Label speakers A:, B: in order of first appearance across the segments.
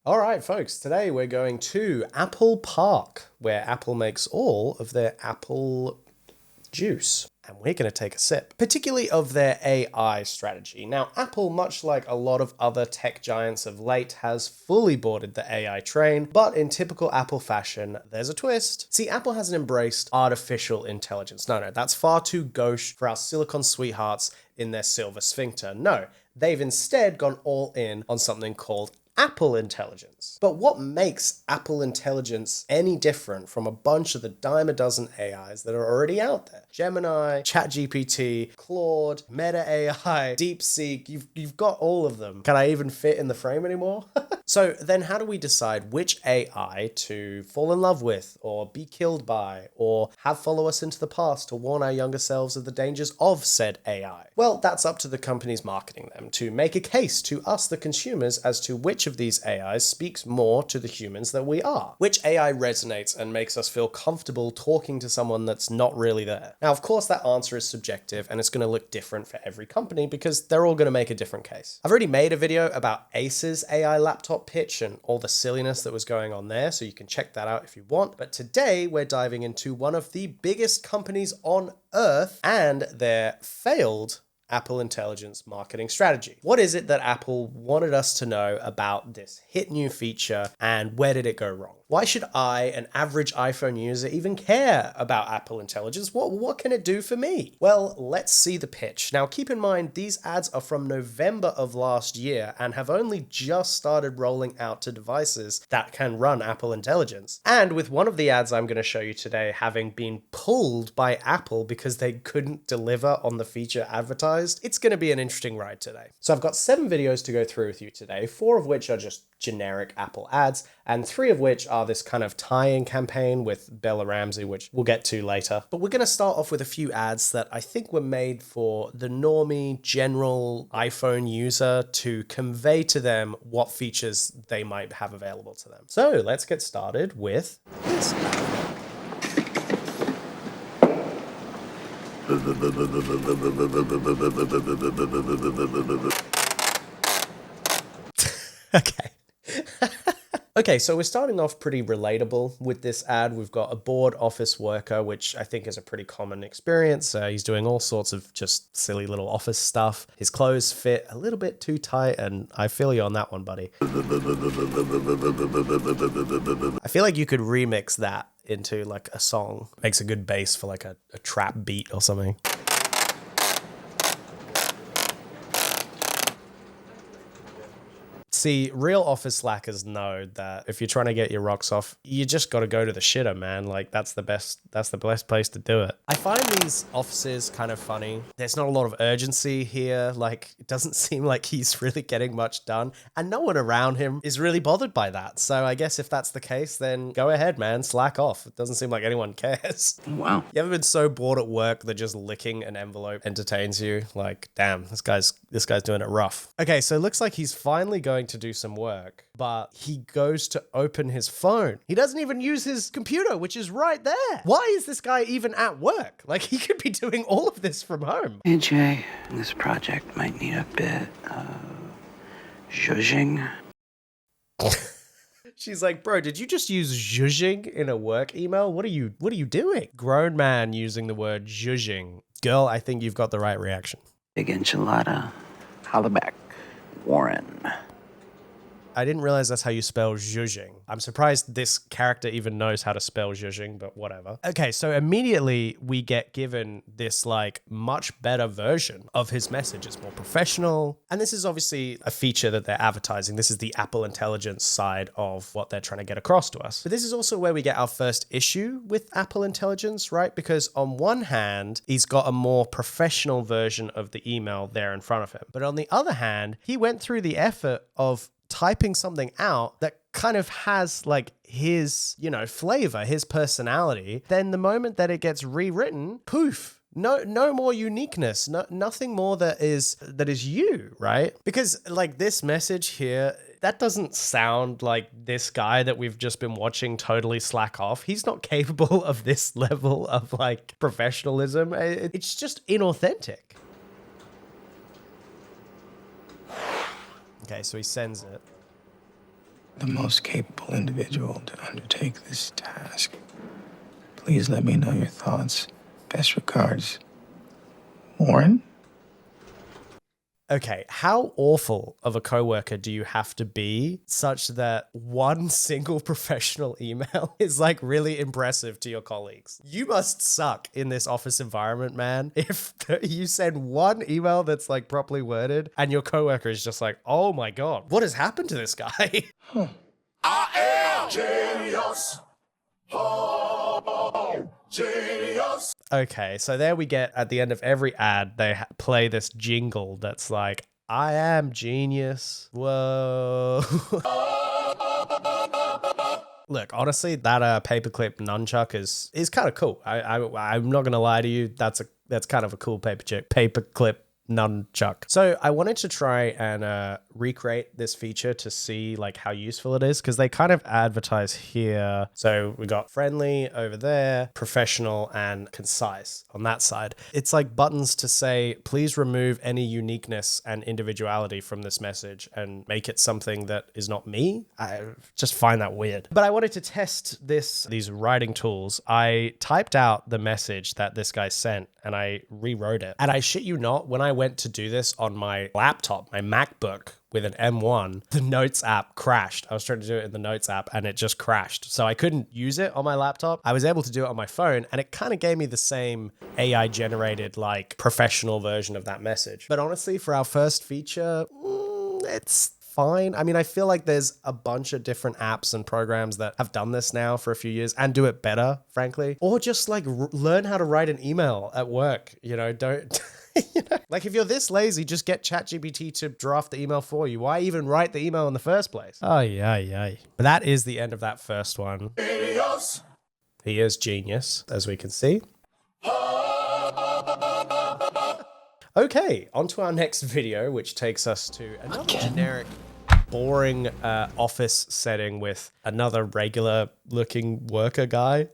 A: All right, folks, today we're going to Apple Park, where Apple makes all of their apple juice. And we're going to take a sip, particularly of their AI strategy. Now, Apple, much like a lot of other tech giants of late, has fully boarded the AI train, but in typical Apple fashion, there's a twist. See, Apple hasn't embraced artificial intelligence. No, that's far too gauche for our silicon sweethearts in their silver sphincter. No, they've instead gone all in on something called Apple Intelligence. But what makes Apple Intelligence any different from a bunch of the dime a dozen AIs that are already out there? Gemini, ChatGPT, Claude, Meta AI, DeepSeek, you've got all of them. Can I even fit in the frame anymore? So then how do we decide which AI to fall in love with or be killed by or have follow us into the past to warn our younger selves of the dangers of said AI? Well, that's up to the companies marketing them to make a case to us, the consumers, as to which of these AIs speaks more to the humans that we are. Which AI resonates and makes us feel comfortable talking to someone that's not really there? Now, of course, that answer is subjective and it's going to look different for every company because they're all going to make a different case. I've already made a video about Acer's AI laptop pitch and all the silliness that was going on there, so you can check that out if you want. But today we're diving into one of the biggest companies on earth and their failed Apple Intelligence marketing strategy. What is it that Apple wanted us to know about this hit new feature, and where did it go wrong? Why should I, an average iPhone user, even care about Apple Intelligence? What can it do for me? Well, let's see the pitch. Now, keep in mind, these ads are from November of last year and have only just started rolling out to devices that can run Apple Intelligence. And with one of the ads I'm going to show you today having been pulled by Apple because they couldn't deliver on the feature advertised, it's going to be an interesting ride today. So I've got 7 videos to go through with you today, 4 of which are just generic Apple ads, and 3 of which are this kind of tie-in campaign with Bella Ramsey, which we'll get to later. But we're going to start off with a few ads that I think were made for the normie, general iPhone user to convey to them what features they might have available to them. So let's get started with this. Okay. Okay, so we're starting off pretty relatable with this ad. We've got a bored office worker, which I think is a pretty common experience. He's doing all sorts of just silly little office stuff. His clothes fit a little bit too tight, and I feel you on that one, buddy. I feel like you could remix that into like a song. Makes a good bass for like a trap beat or something. See, real office slackers know that if you're trying to get your rocks off, you just got to go to the shitter, man. Like that's the best place to do it. I find these offices kind of funny. There's not a lot of urgency here. Like it doesn't seem like he's really getting much done, and no one around him is really bothered by that. So I guess if that's the case, then go ahead, man, slack off. It doesn't seem like anyone cares.
B: Wow.
A: You ever been so bored at work that just licking an envelope entertains you? Like, damn, this guy's doing it rough. Okay, so it looks like he's finally going to do some work, but he goes to open his phone. He doesn't even use his computer, which is right there. Why is this guy even at work? Like, he could be doing all of this from home.
B: Hey, Jay, this project might need a bit of zhuzhing.
A: She's like, bro, did you just use zhuzhing in a work email? What are you doing? Grown man using the word zhuzhing. Girl, I think you've got the right reaction.
B: Big enchilada. Holla back. Warren.
A: I didn't realize that's how you spell zhuzhing. I'm surprised this character even knows how to spell zhuzhing, but whatever. Okay, so immediately we get given this like much better version of his message. It's more professional. And this is obviously a feature that they're advertising. This is the Apple Intelligence side of what they're trying to get across to us. But this is also where we get our first issue with Apple Intelligence, right? Because on one hand, he's got a more professional version of the email there in front of him. But on the other hand, he went through the effort of typing something out that kind of has like his, flavor, his personality. Then the moment that it gets rewritten, poof, no more uniqueness, nothing more that is you, right? Because like this message here, that doesn't sound like this guy that we've just been watching totally slack off. He's not capable of this level of like professionalism. It's just inauthentic. Okay, so he sends it.
C: the most capable individual to undertake this task. Please let me know your thoughts. Best regards, Warren.
A: Okay, how awful of a coworker do you have to be such that one single professional email is like really impressive to your colleagues? You must suck in this office environment, man. If you send one email that's like properly worded and your coworker is just like, oh my God, what has happened to this guy?
D: I am genius. Oh, genius.
A: Okay, so there we get at the end of every ad, they play this jingle that's like, I am genius. Whoa. Look, honestly, that paperclip nunchuck is kind of cool. I'm not gonna lie to you. That's kind of a cool paperclip nunchuck. So I wanted to try and recreate this feature to see like how useful it is, because they kind of advertise here. So we got friendly over there, professional, and concise on that side. It's like buttons to say, please remove any uniqueness and individuality from this message and make it something that is not me. I just find that weird. But I wanted to test these writing tools. I typed out the message that this guy sent and I rewrote it. And I shit you not, when I went to do this on my laptop, my MacBook with an M1, the Notes app crashed. I was trying to do it in the Notes app and it just crashed. So I couldn't use it on my laptop. I was able to do it on my phone and it kind of gave me the same AI generated like professional version of that message. But honestly, for our first feature, it's fine. I mean, I feel like there's a bunch of different apps and programs that have done this now for a few years and do it better, frankly. Or just like learn how to write an email at work. You know, don't... You know, like if you're this lazy, just get ChatGPT to draft the email for you. Why even write the email in the first place? Oh, yeah. But that is the end of that first one.
D: Genius.
A: He is genius, as we can see. Okay, on to our next video, which takes us to another generic, boring office setting with another regular looking worker guy.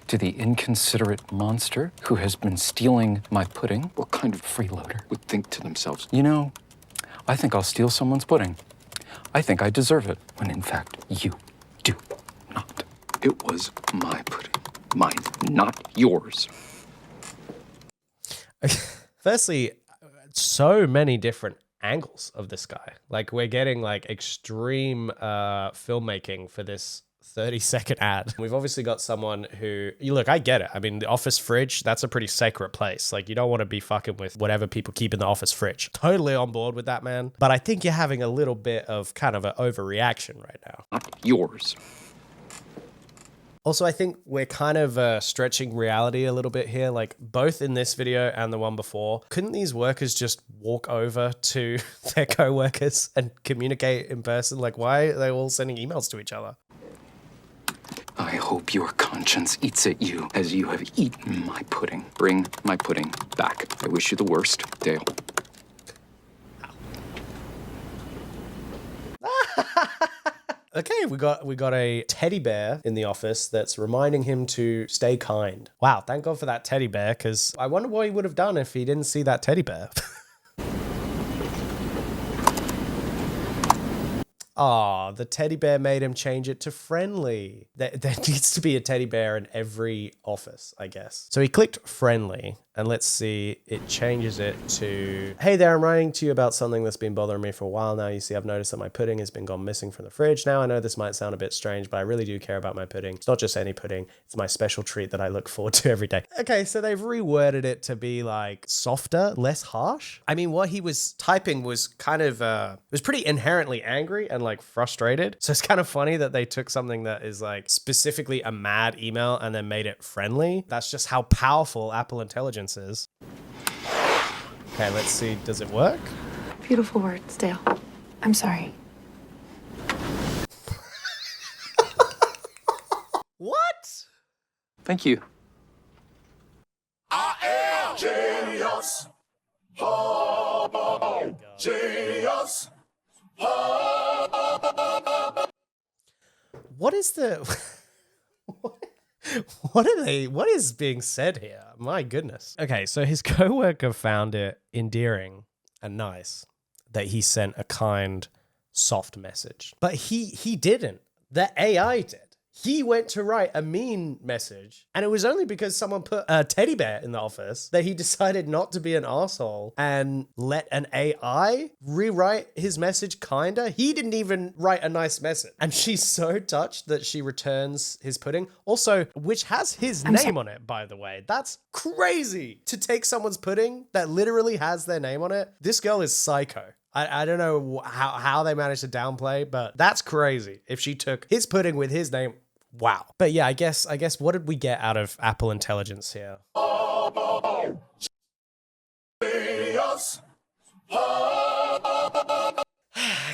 E: To the inconsiderate monster who has been stealing my pudding.
F: What kind of freeloader would think to themselves,
E: You know, I think I'll steal someone's pudding. I think I deserve it, when in fact you do not.
F: it was my pudding? Mine, not yours.
A: Firstly, so many different angles of this guy. Like we're getting like extreme filmmaking for this 30-second ad. We've obviously got someone who, look, I get it. I mean, the office fridge, that's a pretty sacred place. Like you don't want to be fucking with whatever people keep in the office fridge. Totally on board with that, man. But I think you're having a little bit of kind of an overreaction right now.
F: Not yours.
A: Also, I think we're kind of stretching reality a little bit here. Like both in this video and the one before, couldn't these workers just walk over to their co-workers and communicate in person? Like why are they all sending emails to each other?
F: I hope your conscience eats at you as you have eaten my pudding. Bring my pudding back. I wish you the worst, Dale.
A: Okay, we got a teddy bear in the office that's reminding him to stay kind. Wow, thank God for that teddy bear, because I wonder what he would have done if he didn't see that teddy bear. Aw, the teddy bear made him change it to friendly. There needs to be a teddy bear in every office, I guess. So he clicked friendly, and let's see, it changes it to, hey there, I'm writing to you about something that's been bothering me for a while now. You see, I've noticed that my pudding has been gone missing from the fridge. Now, I know this might sound a bit strange, but I really do care about my pudding. It's not just any pudding. It's my special treat that I look forward to every day. Okay, so they've reworded it to be like softer, less harsh. I mean, what he was typing was kind of, was pretty inherently angry and like frustrated. So it's kind of funny that they took something that is like specifically a mad email and then made it friendly. That's just how powerful Apple Intelligence is. Okay, let's see. Does it work?
G: Beautiful words, Dale. I'm sorry.
A: What?
F: Thank you.
D: I am genius. Oh, genius.
A: What is the... What is being said here? My goodness. Okay, so his coworker found it endearing and nice that he sent a kind, soft message. But he didn't. The AI did. He went to write a mean message, and it was only because someone put a teddy bear in the office that he decided not to be an asshole and let an AI rewrite his message kinda. He didn't even write a nice message. And she's so touched that she returns his pudding. Also, which has his name on it, by the way. That's crazy to take someone's pudding that literally has their name on it. This girl is psycho. I don't know how they managed to downplay, but that's crazy. If she took his pudding with his name, wow. But yeah, I guess what did we get out of Apple Intelligence here?
D: Genius.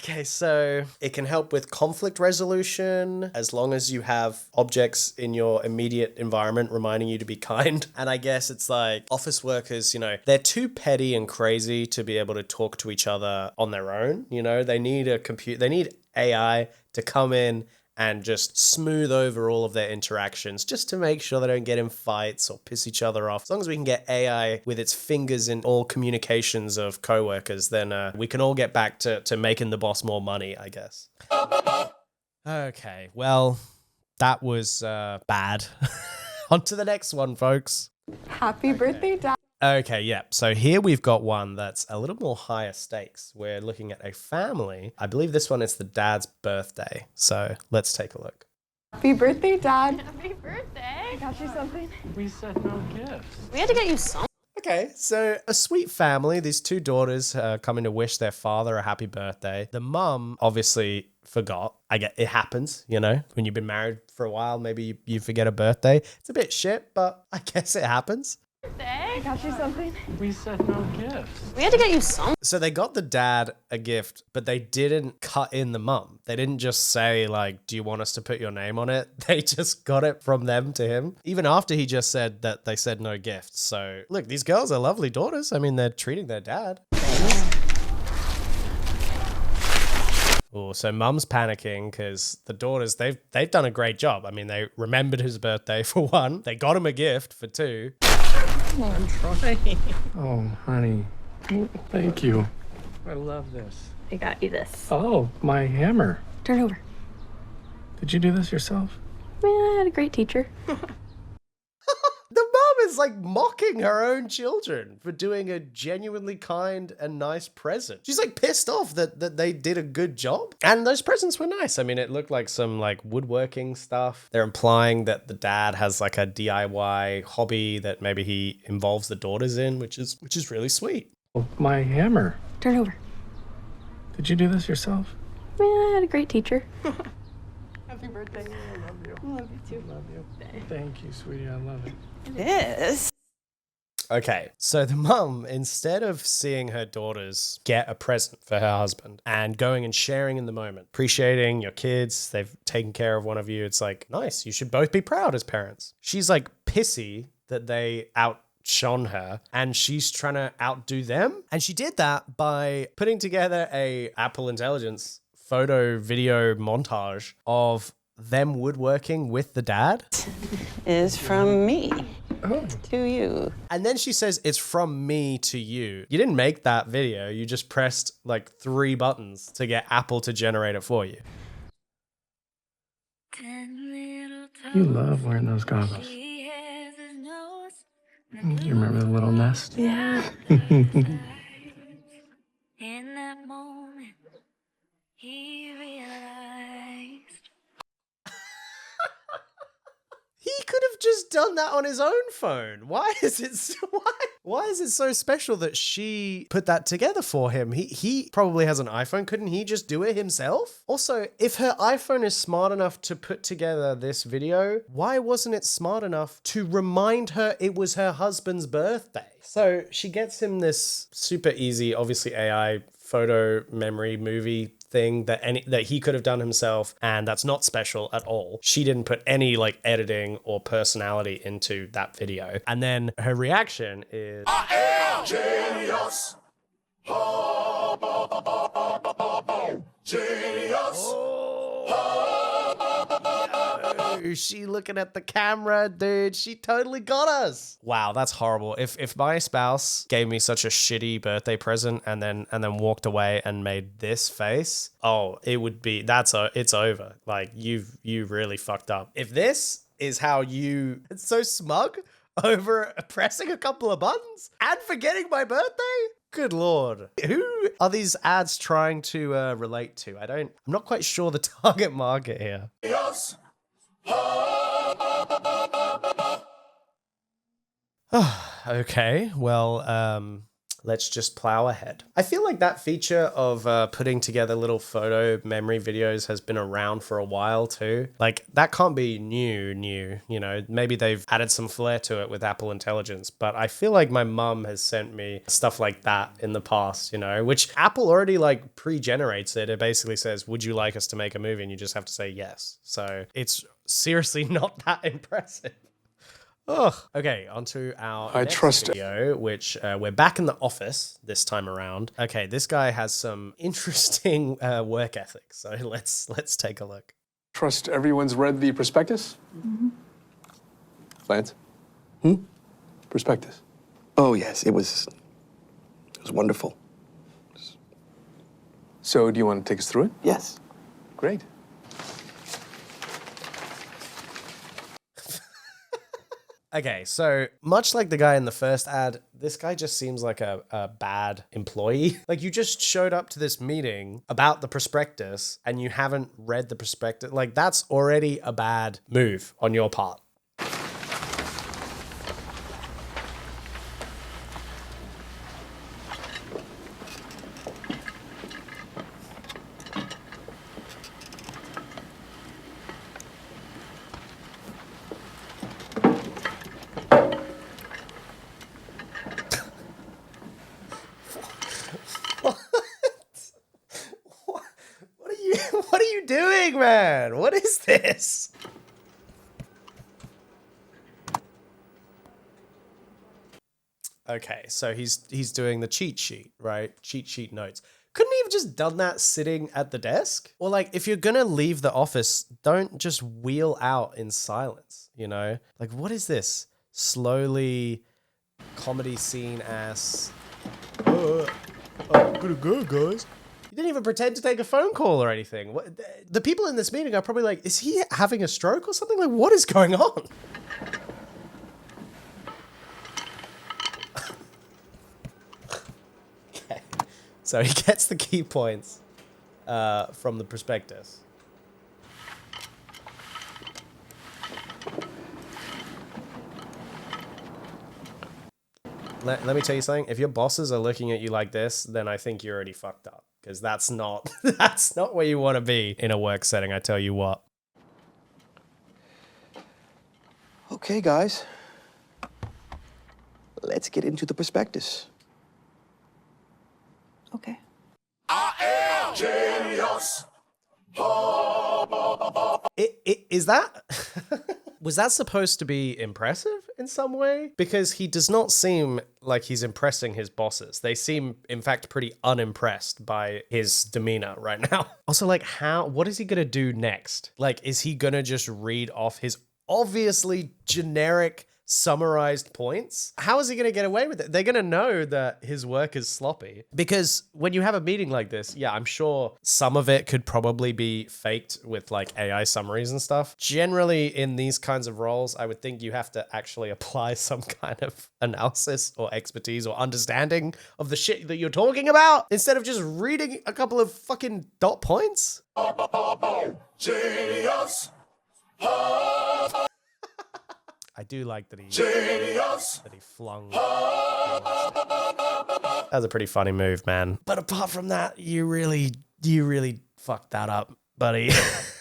A: Okay, so it can help with conflict resolution as long as you have objects in your immediate environment reminding you to be kind. And I guess it's like office workers, they're too petty and crazy to be able to talk to each other on their own. They need they need AI to come in and just smooth over all of their interactions just to make sure they don't get in fights or piss each other off. As long as we can get AI with its fingers in all communications of coworkers, then we can all get back to making the boss more money, I guess. Okay, well, that was bad. On to the next one, folks.
G: Happy birthday, Dad.
A: Okay, yeah. So here we've got one that's a little more higher stakes. We're looking at a family. I believe this one is the dad's birthday. So let's take a look.
G: Happy birthday, Dad.
H: Happy birthday.
G: I got you something.
E: We said no gifts.
H: We had to get you some.
A: Okay, so a sweet family. These two daughters coming to wish their father a happy birthday. The mum obviously forgot. I get it happens, when you've been married for a while, maybe you forget a birthday. It's a bit shit, but I guess it happens.
G: I got you something.
E: We said no gifts.
H: We had to get you some.
A: So they got the dad a gift, but they didn't cut in the mum. They didn't just say, like, do you want us to put your name on it? They just got it from them to him. Even after he just said that they said no gifts. So look, these girls are lovely daughters. I mean, they're treating their dad. Oh, so mum's panicking because the daughters, they've done a great job. I mean, they remembered his birthday for one. They got him a gift for two.
E: I'm trying. Oh, honey. Thank you. I love this.
H: I got you this.
E: Oh, my hammer.
H: Turn over.
E: Did you do this yourself?
H: Man, I had a great teacher.
A: The mum is like mocking her own children for doing a genuinely kind and nice present. She's like pissed off that they did a good job. And those presents were nice. I mean, it looked like some like woodworking stuff. They're implying that the dad has like a DIY hobby that maybe he involves the daughters in, which is really sweet.
E: Oh, my hammer.
H: Turn over.
E: Did you do this yourself?
H: Man, I had a great teacher.
G: Happy birthday.
E: I love you.
G: I love you too.
E: Love you. Thank you, sweetie. I love it.
G: This.
A: Okay, so the mum, instead of seeing her daughters get a present for her husband and going and sharing in the moment, appreciating your kids, they've taken care of one of you, it's like, nice, you should both be proud as parents. She's like pissy that they outshone her and she's trying to outdo them. And she did that by putting together a Apple Intelligence photo video montage of them woodworking with the dad.
I: Is from me to you.
A: And then she says, it's from me to you. You didn't make that video. You just pressed like 3 buttons to get Apple to generate it for you.
E: You love wearing those goggles. Do you remember the little nest?
H: Yeah.
J: In that moment, he realized.
A: He could have just done that on his own phone. Why is it so special that she put that together for him? He probably has an iPhone. Couldn't he just do it himself? Also, if her iPhone is smart enough to put together this video, why wasn't it smart enough to remind her it was her husband's birthday? So she gets him this super easy, obviously AI photo memory movie thing that he could have done himself, and that's not special at all. She didn't put any like editing or personality into that video. And then her reaction is,
D: I am genius. Genius.
A: is she looking at the camera, dude? She totally got us. Wow, that's horrible. If my spouse gave me such a shitty birthday present and then walked away and made this face, oh, it would be it's over. Like you really fucked up. If this is how it's so smug over pressing a couple of buttons and forgetting my birthday. Good Lord. Who are these ads trying to relate to? I'm not quite sure the target market here.
D: Yes.
A: Okay, well, let's just plow ahead. I feel like that feature of putting together little photo memory videos has been around for a while too. Like that can't be new, you know, maybe they've added some flair to it with Apple Intelligence, but I feel like my mum has sent me stuff like that in the past, you know, which Apple already like pre-generates it. It basically says, would you like us to make a movie? And you just have to say yes. So it's seriously not that impressive. Ugh. Okay, onto our next video, which we're back in the office this time around. Okay, this guy has some interesting work ethics, so let's take a look.
K: Trust everyone's read the prospectus?
L: Mm-hmm.
K: Lance? Prospectus.
L: Oh, yes, it was wonderful.
K: So do you want to take us through it?
L: Yes.
K: Great.
A: Okay, so much like the guy in the first ad, this guy just seems like a bad employee. Like you just showed up to this meeting about the prospectus and you haven't read the prospectus. Like that's already a bad move on your part. What are you doing, man? What is this? Okay, so he's doing the cheat sheet, right? Cheat sheet notes. Couldn't he have just done that sitting at the desk? Or like, if you're gonna leave the office, don't just wheel out in silence, you know? Like, what is this? Slowly comedy scene ass. I'm gonna go, guys. He didn't even pretend to take a phone call or anything. The people in this meeting are probably like, is he having a stroke or something? Like, what is going on? Okay. So he gets the key points from the prospectus. Let me tell you something. If your bosses are looking at you like this, then I think you're already fucked up. Because that's not where you want to be in a work setting, I tell you what.
L: Okay, guys. Let's get into the prospectus.
I: Okay.
D: I am genius.
A: Is that... Was that supposed to be impressive in some way? Because he does not seem like he's impressing his bosses. They seem, in fact, pretty unimpressed by his demeanor right now. Also, like, what is he gonna do next? Like, is he gonna just read off his obviously generic summarized points? How is he going to get away with it? They're going to know that his work is sloppy. Because when you have a meeting like this, yeah, I'm sure some of it could probably be faked with like AI summaries and stuff. Generally, in these kinds of roles, I would think you have to actually apply some kind of analysis or expertise or understanding of the shit that you're talking about instead of just reading a couple of fucking dot points.
D: Genius.
A: I do like that he flung. That was a pretty funny move, man. But apart from that, you really fucked that up, buddy.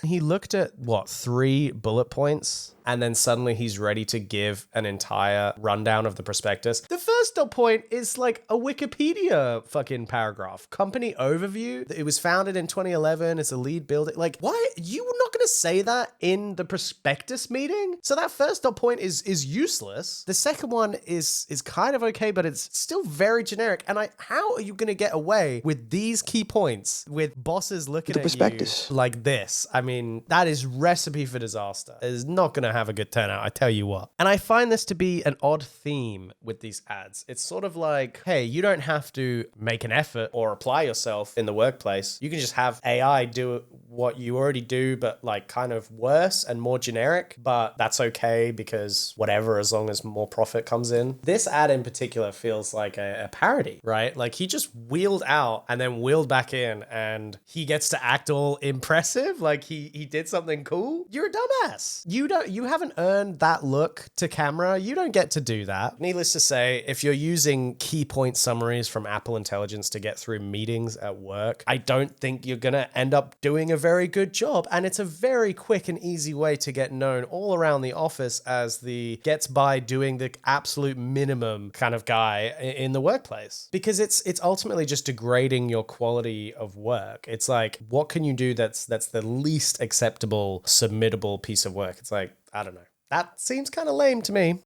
A: He looked at, 3 bullet points and then suddenly he's ready to give an entire rundown of the prospectus. The first dot point is like a Wikipedia fucking paragraph. Company overview. It was founded in 2011. It's a lead building. Like, why? You were not going to say that in the prospectus meeting? So that first dot point is useless. The second one is kind of okay, but it's still very generic. And how are you going to get away with these key points with bosses looking
L: The
A: at
L: prospectus.
A: you like this? I mean, that is recipe for disaster. It is not going to have a good turnout, I tell you what. And I find this to be an odd theme with these ads. It's sort of like, hey, you don't have to make an effort or apply yourself in the workplace. You can just have AI do what you already do, but like kind of worse and more generic, but that's okay because whatever, as long as more profit comes in. This ad in particular feels like a parody, right? Like he just wheeled out and then wheeled back in and he gets to act all impressive. Like he did something cool. You're a dumbass. You haven't earned that look to camera. You don't get to do that. Needless to say, if you're using key point summaries from Apple Intelligence to get through meetings at work, I don't think you're going to end up doing a very good job. And it's a very quick and easy way to get known all around the office as the gets by doing the absolute minimum kind of guy in the workplace. Because it's ultimately just degrading your quality of work. It's like, what can you do that's the least acceptable, submittable piece of work? It's like, I don't know. That seems kind of lame to me.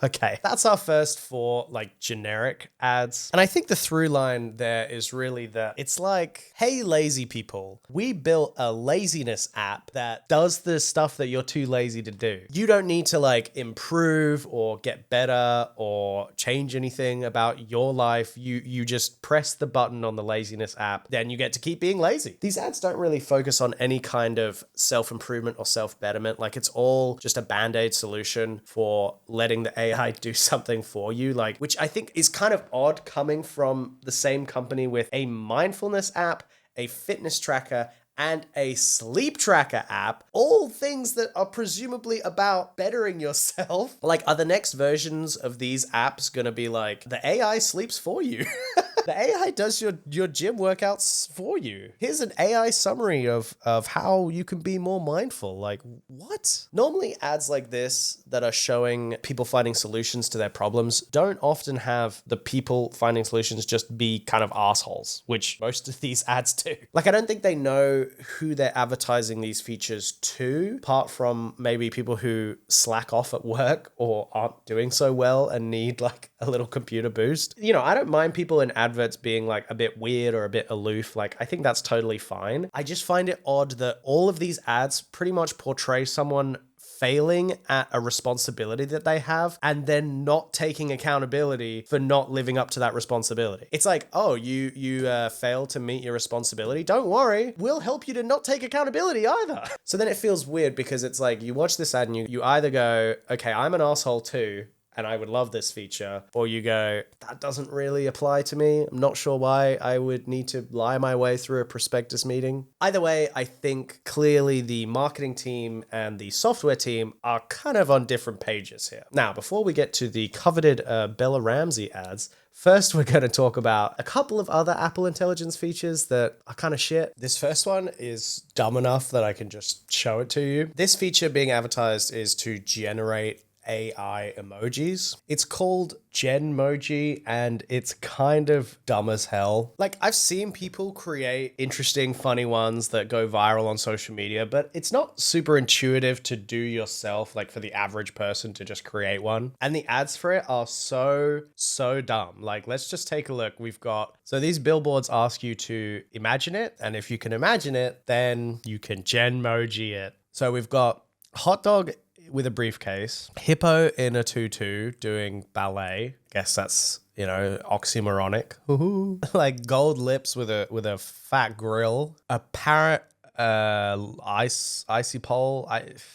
A: Okay, that's our first 4 like generic ads. And I think the through line there is really that it's like, hey, lazy people, we built a laziness app that does the stuff that you're too lazy to do. You don't need to like improve or get better or change anything about your life. You just press the button on the laziness app, then you get to keep being lazy. These ads don't really focus on any kind of self-improvement or self-betterment. Like it's all just a band-aid solution for letting the AI do something for you, like, which I think is kind of odd coming from the same company with a mindfulness app, a fitness tracker, and a sleep tracker app, all things that are presumably about bettering yourself. Like, are the next versions of these apps gonna be like, the AI sleeps for you? The AI does your gym workouts for you. Here's an AI summary of how you can be more mindful. Like, what? Normally ads like this that are showing people finding solutions to their problems don't often have the people finding solutions just be kind of assholes, which most of these ads do. Like, I don't think they know who they're advertising these features to, apart from maybe people who slack off at work or aren't doing so well and need like a little computer boost. You know, I don't mind people in adverts being like a bit weird or a bit aloof. Like, I think that's totally fine. I just find it odd that all of these ads pretty much portray someone failing at a responsibility that they have and then not taking accountability for not living up to that responsibility. It's like, oh, you failed to meet your responsibility. Don't worry, we'll help you to not take accountability either. So then it feels weird because it's like you watch this ad and you either go, okay, I'm an asshole too, and I would love this feature, or you go, that doesn't really apply to me. I'm not sure why I would need to lie my way through a prospectus meeting. Either way, I think clearly the marketing team and the software team are kind of on different pages here. Now, before we get to the coveted Bella Ramsey ads, first, we're going to talk about a couple of other Apple Intelligence features that are kind of shit. This first one is dumb enough that I can just show it to you. This feature being advertised is to generate AI emojis. It's called Genmoji and it's kind of dumb as hell. Like, I've seen people create interesting, funny ones that go viral on social media, but it's not super intuitive to do yourself, like for the average person to just create one. And the ads for it are so dumb. Like, let's just take a look. So these billboards ask you to imagine it. And if you can imagine it, then you can Genmoji it. So we've got hot dog with a briefcase, hippo in a tutu doing ballet. Guess that's, you know, oxymoronic. Like gold lips with a fat grill, a parrot, icy pole.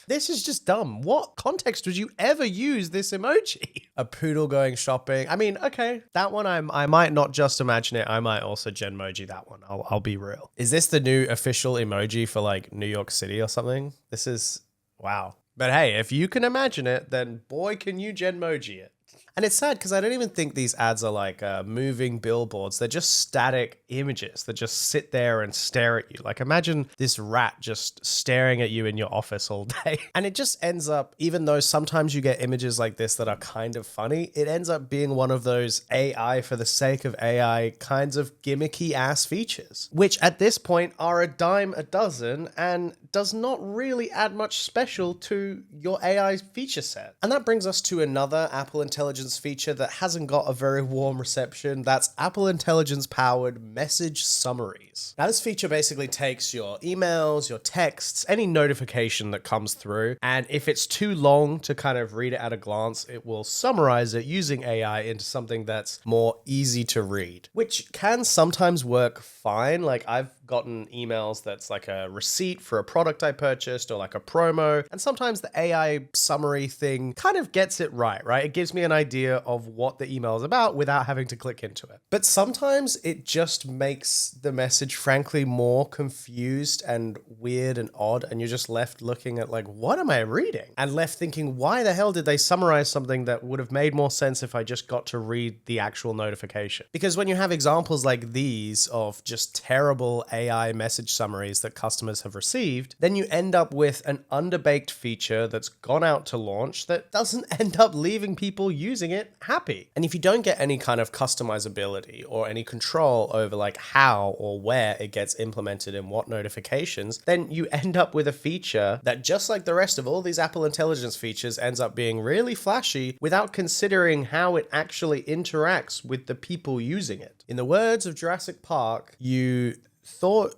A: This is just dumb. What context would you ever use this emoji? A poodle going shopping. I mean, okay, that one I might not just imagine it. I might also Genmoji that one. I'll be real. Is this the new official emoji for like New York City or something? This is wow. But hey, if you can imagine it, then boy, can you Genmoji it. And it's sad because I don't even think these ads are like moving billboards. They're just static images that just sit there and stare at you. Like imagine this rat just staring at you in your office all day. And it just ends up, even though sometimes you get images like this that are kind of funny, it ends up being one of those AI for the sake of AI kinds of gimmicky ass features, which at this point are a dime a dozen and does not really add much special to your AI feature set. And that brings us to another Apple Intelligence feature that hasn't got a very warm reception. That's Apple Intelligence powered message summaries. Now this feature basically takes your emails, your texts, any notification that comes through, and if it's too long to kind of read it at a glance, it will summarize it using AI into something that's more easy to read, which can sometimes work fine. Like I've gotten emails that's like a receipt for a product I purchased or like a promo, and sometimes the AI summary thing kind of gets it right? It gives me an idea of what the email is about without having to click into it. But sometimes it just makes the message frankly more confused and weird and odd, and you're just left looking at like, what am I reading? And left thinking, why the hell did they summarize something that would have made more sense if I just got to read the actual notification? Because when you have examples like these of just terrible AI message summaries that customers have received, then you end up with an underbaked feature that's gone out to launch that doesn't end up leaving people using it happy. And if you don't get any kind of customizability or any control over like how or where it gets implemented in what notifications, then you end up with a feature that, just like the rest of all these Apple Intelligence features, ends up being really flashy without considering how it actually interacts with the people using it. In the words of Jurassic Park, you thought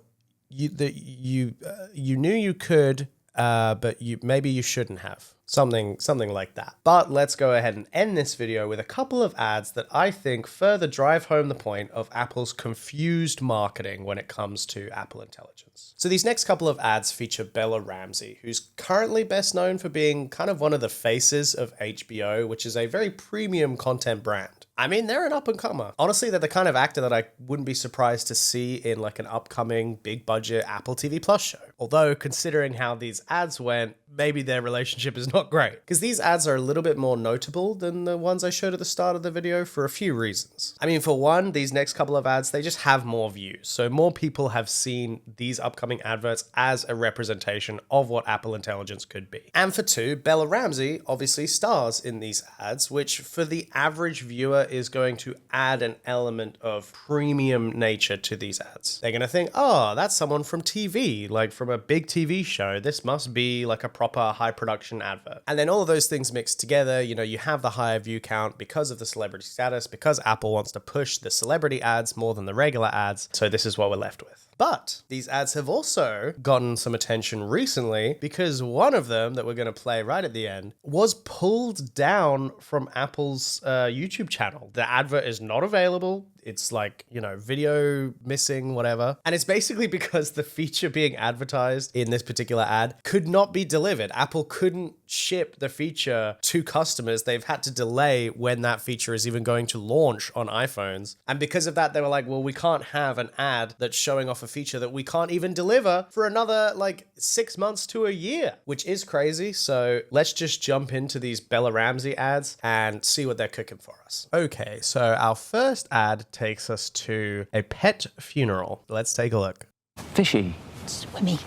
A: you knew you could, but maybe you shouldn't have. Something like that. But let's go ahead and end this video with a couple of ads that I think further drive home the point of Apple's confused marketing when it comes to Apple Intelligence. So these next couple of ads feature Bella Ramsey, who's currently best known for being kind of one of the faces of HBO, which is a very premium content brand. I mean, they're an up-and-comer. Honestly, they're the kind of actor that I wouldn't be surprised to see in like an upcoming big-budget Apple TV Plus show. Although, considering how these ads went, maybe their relationship is not great. Because these ads are a little bit more notable than the ones I showed at the start of the video for a few reasons. I mean, for one, these next couple of ads, they just have more views. So more people have seen these upcoming adverts as a representation of what Apple Intelligence could be. And for two, Bella Ramsey obviously stars in these ads, which for the average viewer is going to add an element of premium nature to these ads. They're going to think, oh, that's someone from TV, like from a big TV show. This must be like a proper high production advert. And then all of those things mixed together, you have the higher view count because of the celebrity status, because Apple wants to push the celebrity ads more than the regular ads. So this is what we're left with. But these ads have also gotten some attention recently because one of them that we're going to play right at the end was pulled down from Apple's YouTube channel. The advert is not available. It's like, video missing, whatever. And it's basically because the feature being advertised in this particular ad could not be delivered. Apple couldn't ship the feature to customers. They've had to delay when that feature is even going to launch on iPhones. And because of that, they were like, well, we can't have an ad that's showing off a feature that we can't even deliver for another 6 months to a year, which is crazy. So let's just jump into these Bella Ramsey ads and see what they're cooking for us. Okay, so our first ad takes us to a pet funeral. Let's take a look.
B: Fishy.
I: Swimmy.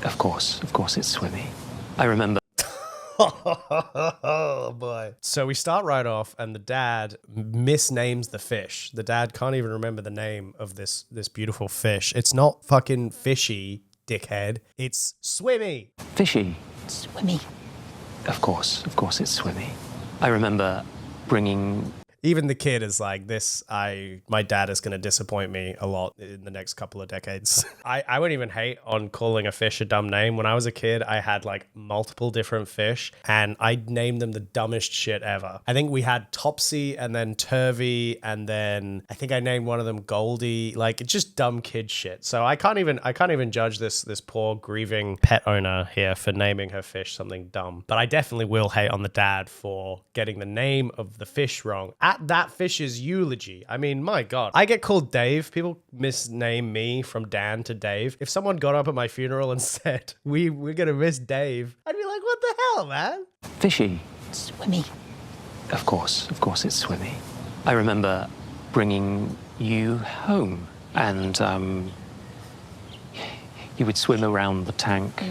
B: Of course it's swimmy. I remember.
A: Oh boy. So we start right off and the dad misnames the fish. The dad can't even remember the name of this beautiful fish. It's not fucking fishy, dickhead. It's swimmy.
B: Fishy.
I: Swimmy.
B: Of course it's swimmy. I remember bringing...
A: Even the kid is like, my dad is going to disappoint me a lot in the next couple of decades. I wouldn't even hate on calling a fish a dumb name. When I was a kid, I had multiple different fish and I named them the dumbest shit ever. I think we had Topsy and then Turvy and then I think I named one of them Goldie, just dumb kid shit. So I can't even judge this poor grieving pet owner here for naming her fish something dumb. But I definitely will hate on the dad for getting the name of the fish wrong at that fish's eulogy. I mean, my God. I get called Dave. People misname me from Dan to Dave. If someone got up at my funeral and said, we're going to miss Dave, I'd be like, what the hell, man?
B: Fishy.
I: Swimmy.
M: Of course, it's Swimmy. I remember bringing you home, and you would swim around the tank,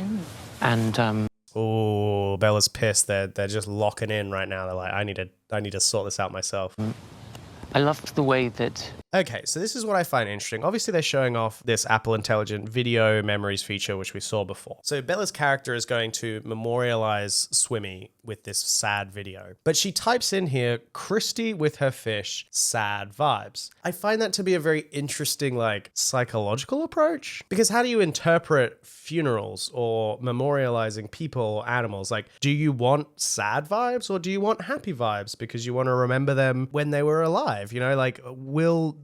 M: and
A: Oh, Bella's pissed. They're just locking in right now. They're like, I need to sort this out myself.
M: I loved the way that...
A: Okay, so this is what I find interesting. Obviously, they're showing off this Apple Intelligent Video Memories feature, which we saw before. So Bella's character is going to memorialize Swimmy with this sad video. But she types in here, Christy with her fish, sad vibes. I find that to be a very interesting, like, psychological approach. Because how do you interpret funerals or memorializing people or animals? Like, do you want sad vibes or do you want happy vibes because you want to remember them when they were alive? You know, like, will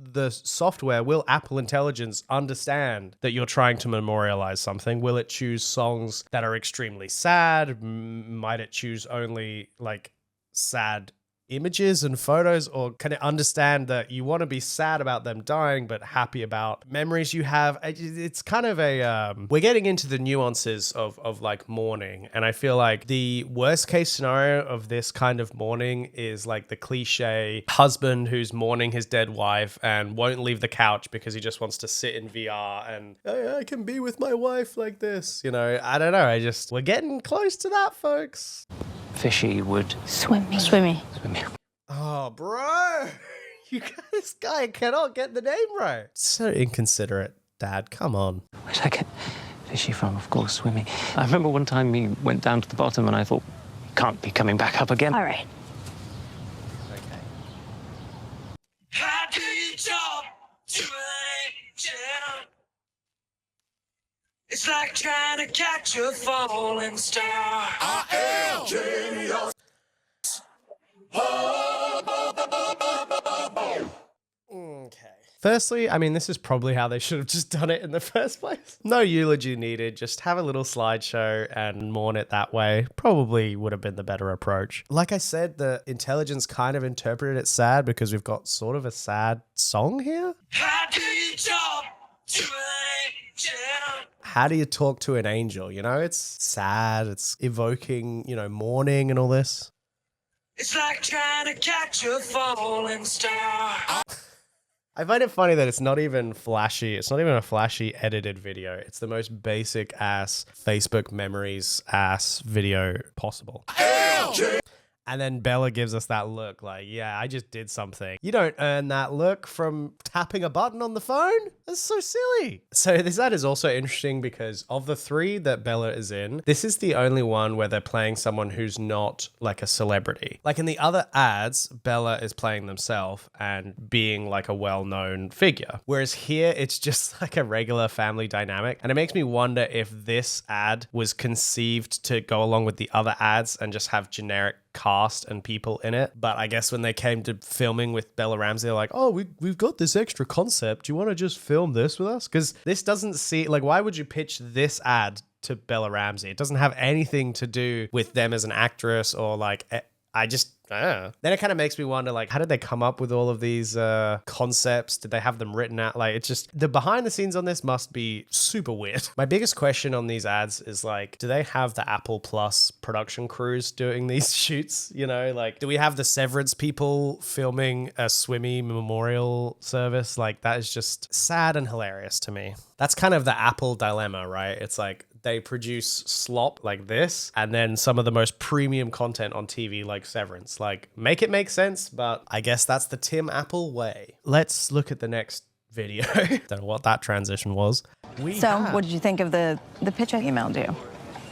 A: Apple Intelligence understand that you're trying to memorialize something? Will it choose songs that are extremely sad? Might it choose only like sad images and photos, or can it understand that you want to be sad about them dying but happy about memories you have? It's kind of a we're getting into the nuances of like mourning, and I feel like the worst case scenario of this kind of mourning is like the cliche husband who's mourning his dead wife and won't leave the couch because he just wants to sit in VR and I can be with my wife like this, you know. I don't know, we're getting close to that, folks.
M: Fishy would...
H: Swimmy.
A: Oh, bro. This guy cannot get the name right. So inconsiderate, Dad. Come on.
M: Where'd I get Fishy from? Of course, Swimmy. I remember one time he went down to the bottom and I thought, can't be coming back up again.
H: All right.
A: Okay.
D: How do you talk to an angel? It's like trying to catch a falling star. I am genius.
A: Okay. Firstly, I mean, this is probably how they should have just done it in the first place. No eulogy needed. Just have a little slideshow and mourn it that way. Probably would have been the better approach. Like I said, the intelligence kind of interpreted it sad because we've got sort of a sad song here.
D: How do you talk to an angel?
A: How do you talk to an angel? You know, it's sad. It's evoking, you know, mourning and all this.
D: It's like trying to catch a falling star.
A: I find it funny that it's not even flashy. It's not even a flashy edited video. It's the most basic ass Facebook memories ass video possible. And then Bella gives us that look like, yeah, I just did something. You don't earn that look from tapping a button on the phone. That's so silly. So this ad is also interesting because of the three that Bella is in, this is the only one where they're playing someone who's not like a celebrity. Like in the other ads, Bella is playing themselves and being like a well-known figure. Whereas here, it's just like a regular family dynamic. And it makes me wonder if this ad was conceived to go along with the other ads and just have generic cast and people in it. But I guess when they came to filming with Bella Ramsey, they're like, oh, we've got this extra concept. Do you want to just film this with us? Because this doesn't see, like, why would you pitch this ad to Bella Ramsey? It doesn't have anything to do with them as an actress or like, I just, I don't know. Then it kind of makes me wonder, like, how did they come up with all of these concepts? Did they have them written out? Like, it's just, the behind the scenes on this must be super weird. My biggest question on these ads is like, do they have the Apple Plus production crews doing these shoots? You know, like, do we have the Severance people filming a Swimmy memorial service? Like, that is just sad and hilarious to me. That's kind of the Apple dilemma, right? It's like, they produce slop like this, and then some of the most premium content on TV like Severance. Like, make it make sense, but I guess that's the Tim Apple way. Let's look at the next video. Don't know what that transition was.
N: What did you think of the pitch I emailed you?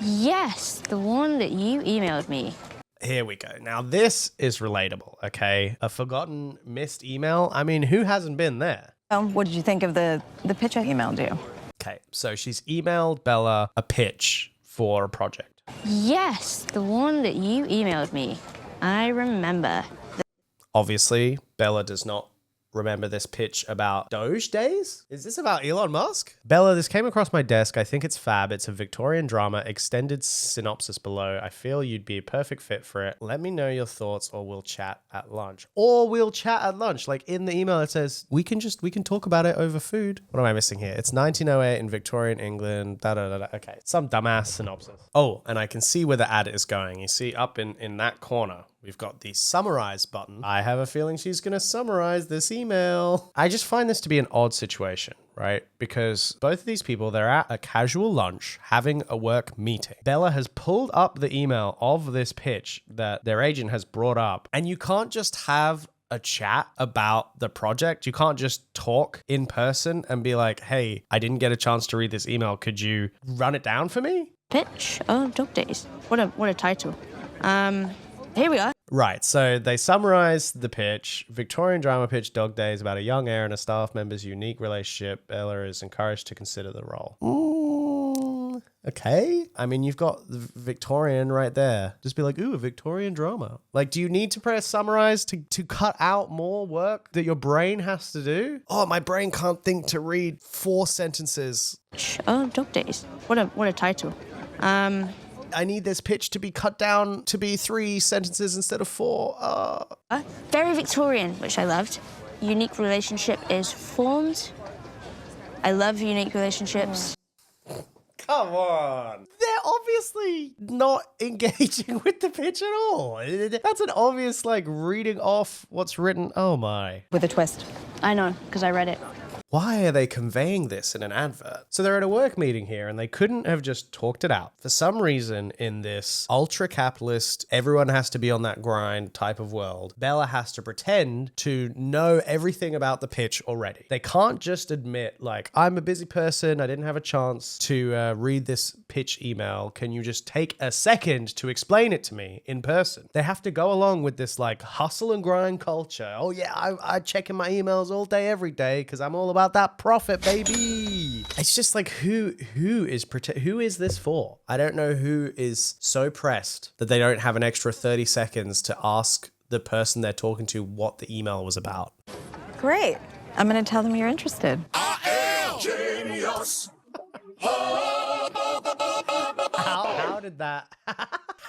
H: Yes, the one that you emailed me.
A: Here we go. Now, this is relatable, okay? A forgotten, missed email. I mean, who hasn't been there?
N: What did you think of the pitch I emailed you?
A: Okay, so she's emailed Bella a pitch for a project.
H: Yes, the one that you emailed me. I remember.
A: Obviously, Bella does not remember this pitch about Doge days? Is this about Elon Musk? Bella, this came across my desk. I think it's fab. It's a Victorian drama. Extended synopsis below. I feel you'd be a perfect fit for it. Let me know your thoughts or we'll chat at lunch. Like in the email, it says, we can talk about it over food. What am I missing here? It's 1908 in Victorian England. Okay, some dumbass synopsis. Oh, and I can see where the ad is going. You see up in that corner, We've got the summarize button. I have a feeling she's going to summarize this email. I just find this to be an odd situation, right? Because both of these people, they're at a casual lunch having a work meeting. Bella has pulled up the email of this pitch that their agent has brought up, and you can't just have a chat about the project. You can't just talk in person and be like, hey, I didn't get a chance to read this email. Could you run it down for me?
H: Pitch? Oh, Dog Days. What a title. Here we are.
A: Right, so they summarize the pitch. Victorian drama pitch, Dog Days, about a young heir and a staff member's unique relationship. Bella is encouraged to consider the role. Okay. I mean, you've got the Victorian right there. Just be like, ooh, a Victorian drama. Like, do you need to press summarize to cut out more work that your brain has to do? Oh, my brain can't think to read 4 sentences.
H: Oh, Dog Days. What a title.
A: I need this pitch to be cut down to be 3 sentences instead of 4.
H: Very Victorian, which I loved. Unique relationship is formed. I love unique relationships.
A: Come on. They're obviously not engaging with the pitch at all. That's an obvious, like, reading off what's written. Oh my.
N: With a twist.
H: I know, because I read it.
A: Why are they conveying this in an advert? So they're at a work meeting here and they couldn't have just talked it out. For some reason in this ultra capitalist, everyone has to be on that grind type of world, Bella has to pretend to know everything about the pitch already. They can't just admit like, I'm a busy person, I didn't have a chance to read this pitch email. Can you just take a second to explain it to me in person? They have to go along with this like hustle and grind culture. Oh yeah, I check in my emails all day, every day because I'm all about that profit, baby. It's just like who is this for? I don't know who is so pressed that they don't have an extra 30 seconds to ask the person they're talking to what the email was about.
N: Great. I'm going to tell them you're interested.
D: I am genius.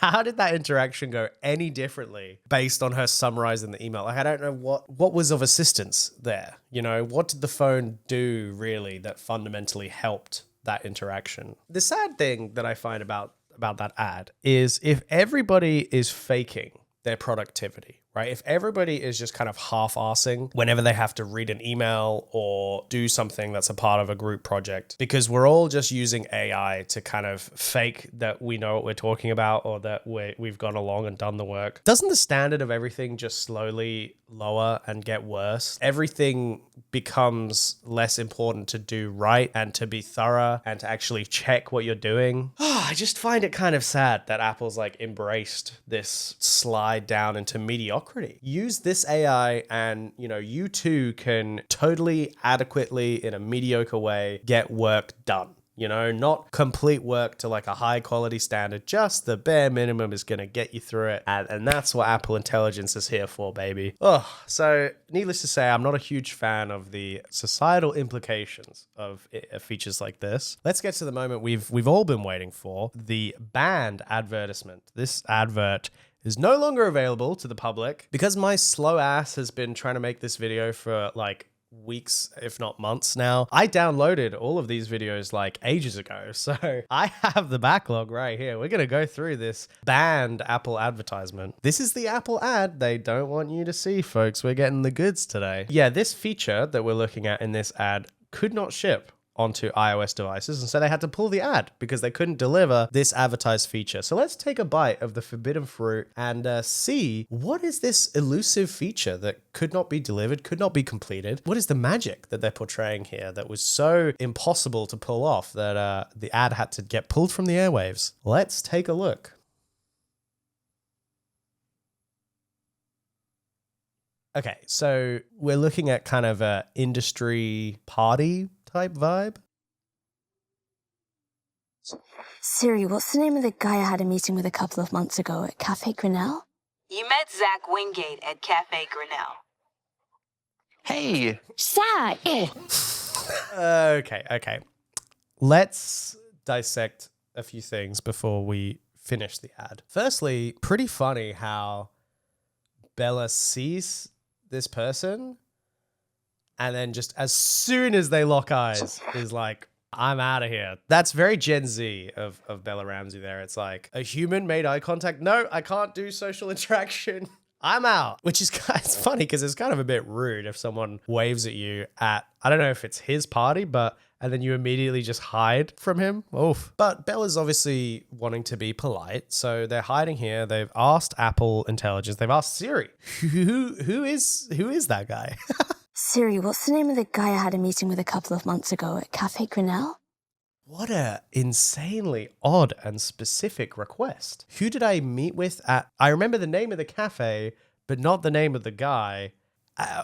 A: How did that interaction go any differently based on her summarizing the email? Like, I don't know what was of assistance there. You know, what did the phone do really that fundamentally helped that interaction? The sad thing that I find about that ad is if everybody is faking their productivity, right? If everybody is just kind of half-assing whenever they have to read an email or do something that's a part of a group project, because we're all just using AI to kind of fake that we know what we're talking about or that we've gone along and done the work, doesn't the standard of everything just slowly lower and get worse? Everything becomes less important to do right and to be thorough and to actually check what you're doing. I just find it kind of sad that Apple's like embraced this slide down into mediocrity. Use this AI and, you know, you too can totally adequately in a mediocre way get work done. You know, not complete work to like a high quality standard, just the bare minimum is going to get you through it. And that's what Apple Intelligence is here for, baby. Oh, so needless to say, I'm not a huge fan of the societal implications of features like this. Let's get to the moment we've all been waiting for, the banned advertisement. This advert is no longer available to the public because my slow ass has been trying to make this video for like weeks, if not months now. I downloaded all of these videos like ages ago, so I have the backlog right here. We're gonna go through this banned Apple advertisement. This is the Apple ad they don't want you to see, folks. We're getting the goods today. Yeah, this feature that we're looking at in this ad could not ship onto iOS devices, and so they had to pull the ad because they couldn't deliver this advertised feature. So let's take a bite of the forbidden fruit and see what is this elusive feature that could not be delivered, could not be completed. What is the magic that they're portraying here that was so impossible to pull off that the ad had to get pulled from the airwaves? Let's take a look. Okay, so we're looking at kind of a industry party type vibe.
J: Siri, what's the name of the guy I had a meeting with a couple of months ago at Cafe Grinnell?
O: You met Zach Wingate at Cafe Grinnell.
M: Hey!
J: Zach!
A: Okay. Let's dissect a few things before we finish the ad. Firstly, pretty funny how Bella sees this person and then just as soon as they lock eyes is like, I'm out of here. That's very Gen Z of Bella Ramsey there. It's like, a human made eye contact. No, I can't do social interaction. I'm out. Which is it's funny because it's kind of a bit rude if someone waves at you at, I don't know if it's his party, but and then you immediately just hide from him. Oof. But Bella's obviously wanting to be polite, so they're hiding here. They've asked Apple Intelligence. They've asked Siri. Who is that guy?
J: Siri, what's the name of the guy I had a meeting with a couple of months ago at Cafe Grinnell?
A: What a insanely odd and specific request. Who did I meet with at... I remember the name of the cafe, but not the name of the guy.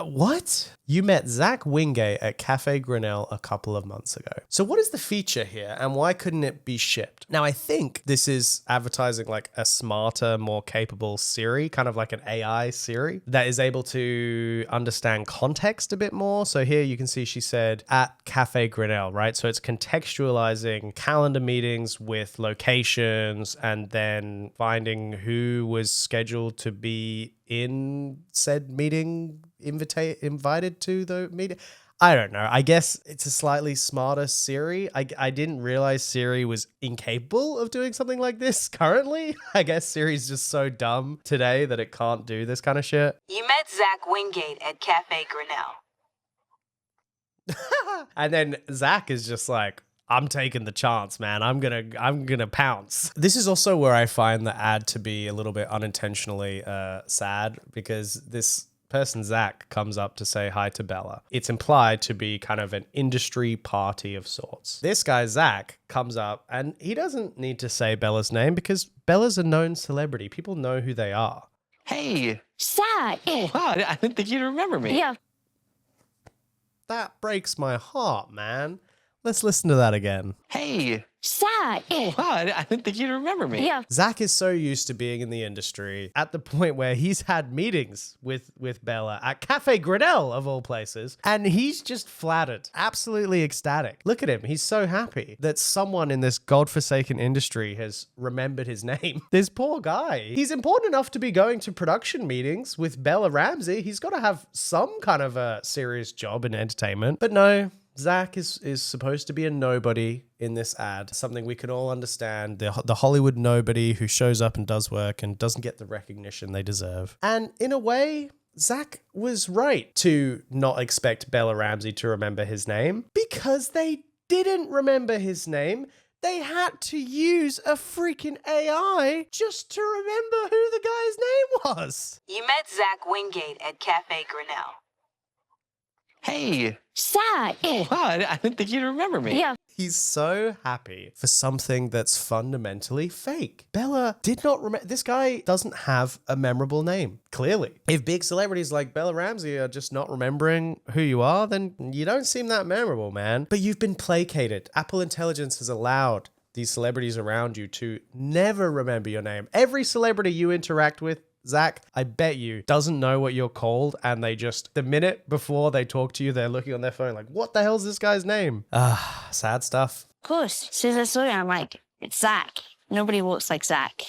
A: What? You met Zach Wingate at Cafe Grinnell a couple of months ago. So what is the feature here and why couldn't it be shipped? Now, I think this is advertising like a smarter, more capable Siri, kind of like an AI Siri that is able to understand context a bit more. So here you can see she said at Cafe Grinnell, right? So it's contextualizing calendar meetings with locations and then finding who was scheduled to be in said meeting, invited to the meeting. I don't know. I guess it's a slightly smarter Siri. I didn't realize Siri was incapable of doing something like this currently. I guess Siri's just so dumb today that it can't do this kind of shit.
O: You met Zach Wingate at Cafe Grinnell.
A: And then Zach is just like, I'm taking the chance, man. I'm gonna pounce. This is also where I find the ad to be a little bit unintentionally sad, because this person, Zach, comes up to say hi to Bella. It's implied to be kind of an industry party of sorts. This guy, Zach, comes up and he doesn't need to say Bella's name because Bella's a known celebrity. People know who they are.
M: Hey.
H: Zach!
M: Oh, wow, I didn't think you'd remember me.
H: Yeah.
A: That breaks my heart, man. Let's listen to that again.
M: Hey.
H: Zach!
M: Oh, wow, I didn't think you'd remember me.
H: Yeah.
A: Zach is so used to being in the industry at the point where he's had meetings with Bella at Cafe Grinnell, of all places, and he's just flattered, absolutely ecstatic. Look at him. He's so happy that someone in this godforsaken industry has remembered his name. This poor guy. He's important enough to be going to production meetings with Bella Ramsey. He's got to have some kind of a serious job in entertainment. But no, Zach is supposed to be a nobody in this ad, something we can all understand, the Hollywood nobody who shows up and does work and doesn't get the recognition they deserve. And in a way, Zach was right to not expect Bella Ramsey to remember his name, because they didn't remember his name. They had to use a freaking AI just to remember who the guy's name was.
O: You met Zach Wingate at Cafe Grinnell.
M: Hey.
H: Zach!
M: Oh, wow, I didn't think you'd remember me.
H: Yeah.
A: He's so happy for something that's fundamentally fake. Bella did not remember. This guy doesn't have a memorable name, clearly. If big celebrities like Bella Ramsey are just not remembering who you are, then you don't seem that memorable, man. But you've been placated. Apple Intelligence has allowed these celebrities around you to never remember your name. Every celebrity you interact with, Zach, I bet you, doesn't know what you're called, and they just, the minute before they talk to you, they're looking on their phone like, what the hell's this guy's name? Sad stuff.
H: Of course. As soon as I saw you, I'm like, it's Zach. Nobody walks like Zach.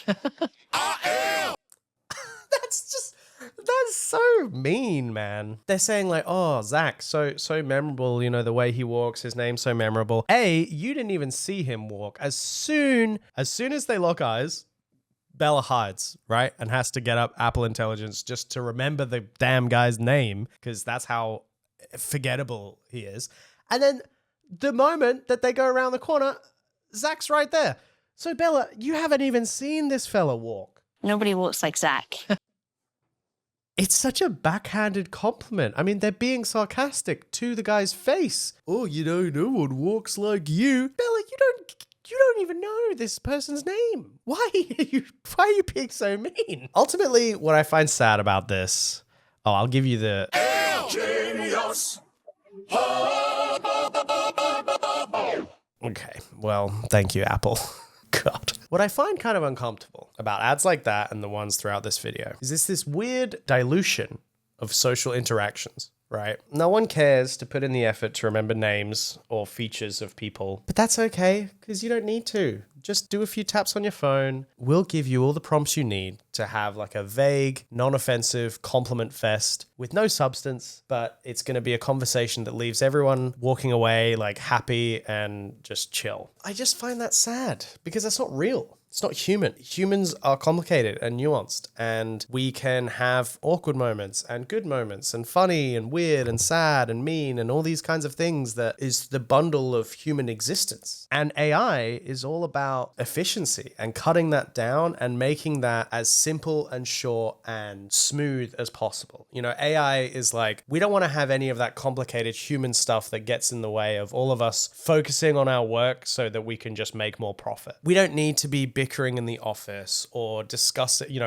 A: That's so mean, man. They're saying like, oh, Zach, so memorable, you know, the way he walks, his name's so memorable. You didn't even see him walk. As soon as they lock eyes, Bella hides, right? And has to get up Apple Intelligence just to remember the damn guy's name, because that's how forgettable he is. And then the moment that they go around the corner, Zach's right there. So Bella, you haven't even seen this fella walk.
H: Nobody walks like Zach.
A: It's such a backhanded compliment. I mean, they're being sarcastic to the guy's face. Oh, you know, no one walks like you. Bella, you don't even know this person's name. Why are you being so mean? Ultimately, what I find sad about this, I'll give you the... Okay, well, thank you, Apple. God. What I find kind of uncomfortable about ads like that and the ones throughout this video is this weird dilution of social interactions, right? No one cares to put in the effort to remember names or features of people, but that's okay because you don't need to. Just do a few taps on your phone. We'll give you all the prompts you need to have like a vague, non-offensive compliment fest with no substance, but it's going to be a conversation that leaves everyone walking away like happy and just chill. I just find that sad because that's not real. It's not human. Humans are complicated and nuanced, and we can have awkward moments and good moments and funny and weird and sad and mean and all these kinds of things that is the bundle of human existence. And AI is all about efficiency and cutting that down and making that as simple and short and smooth as possible. You know, AI is like, we don't want to have any of that complicated human stuff that gets in the way of all of us focusing on our work so that we can just make more profit. We don't need to be bickering in the office or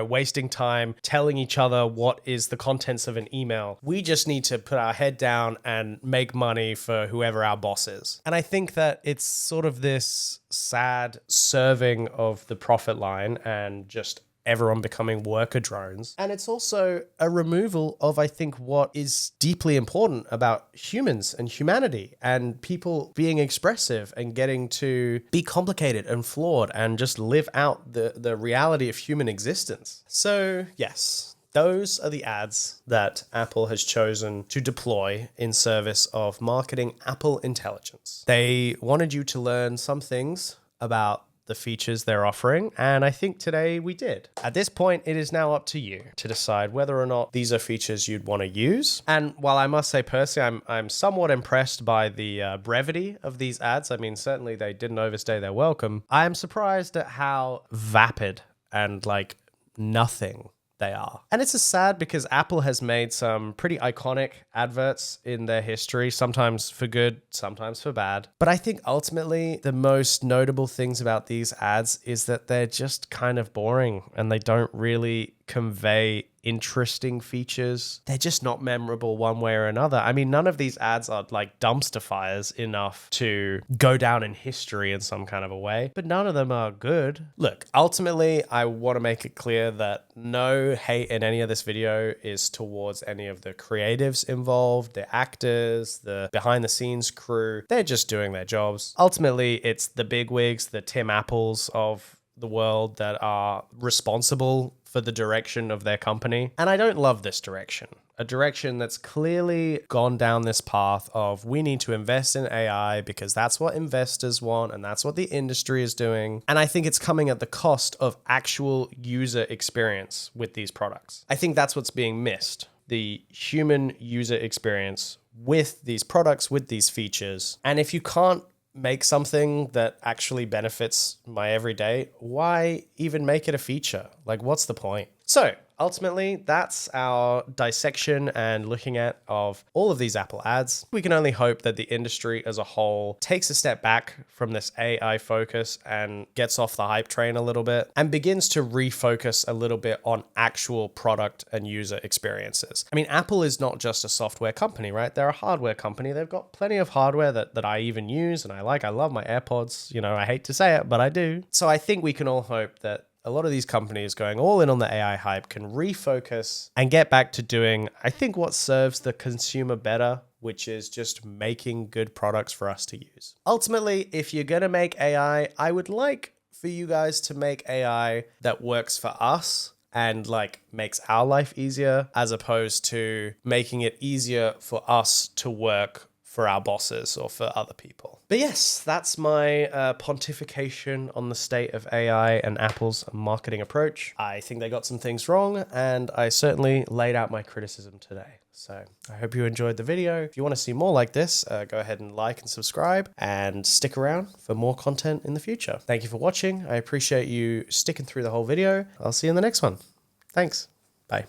A: wasting time telling each other what is the contents of an email. We just need to put our head down and make money for whoever our boss is. And I think that it's sort of this sad serving of the profit line and just everyone becoming worker drones. And it's also a removal of, I think, what is deeply important about humans and humanity and people being expressive and getting to be complicated and flawed and just live out the reality of human existence. So yes, those are the ads that Apple has chosen to deploy in service of marketing Apple Intelligence. They wanted you to learn some things about the features they're offering, and I think today we did. At this point, it is now up to you to decide whether or not these are features you'd want to use. And while I must say personally, I'm somewhat impressed by the brevity of these ads. I mean, certainly they didn't overstay their welcome. I am surprised at how vapid and like nothing they are. And it's just sad because Apple has made some pretty iconic adverts in their history, sometimes for good, sometimes for bad. But I think ultimately the most notable things about these ads is that they're just kind of boring and they don't really convey interesting features. They're just not memorable one way or another. I mean, none of these ads are like dumpster fires enough to go down in history in some kind of a way, but none of them are good. Look, ultimately, I want to make it clear that no hate in any of this video is towards any of the creatives involved, the actors, the behind the scenes crew. They're just doing their jobs. Ultimately, it's the bigwigs, the Tim Apples of the world that are responsible for the direction of their company. And I don't love this direction. A direction that's clearly gone down this path of we need to invest in AI because that's what investors want and that's what the industry is doing. And I think it's coming at the cost of actual user experience with these products. I think that's what's being missed. The human user experience with these products, with these features. And if you can't make something that actually benefits my everyday, why even make it a feature? Like, what's the point? So ultimately, that's our dissection and looking at of all of these Apple ads. We can only hope that the industry as a whole takes a step back from this AI focus and gets off the hype train a little bit and begins to refocus a little bit on actual product and user experiences. I mean, Apple is not just a software company, right? They're a hardware company. They've got plenty of hardware that I even use and I like. I love my AirPods. You know, I hate to say it, but I do. So I think we can all hope that a lot of these companies going all in on the AI hype can refocus and get back to doing, I think, what serves the consumer better, which is just making good products for us to use. Ultimately, if you're going to make AI, I would like for you guys to make AI that works for us and like makes our life easier, as opposed to making it easier for us to work for our bosses or for other people. But yes, that's my pontification on the state of AI and Apple's marketing approach. I think they got some things wrong, and I certainly laid out my criticism today. So I hope you enjoyed the video. If you want to see more like this, go ahead and like and subscribe and stick around for more content in the future. Thank you for watching. I appreciate you sticking through the whole video. I'll see you in the next one. Thanks. Bye.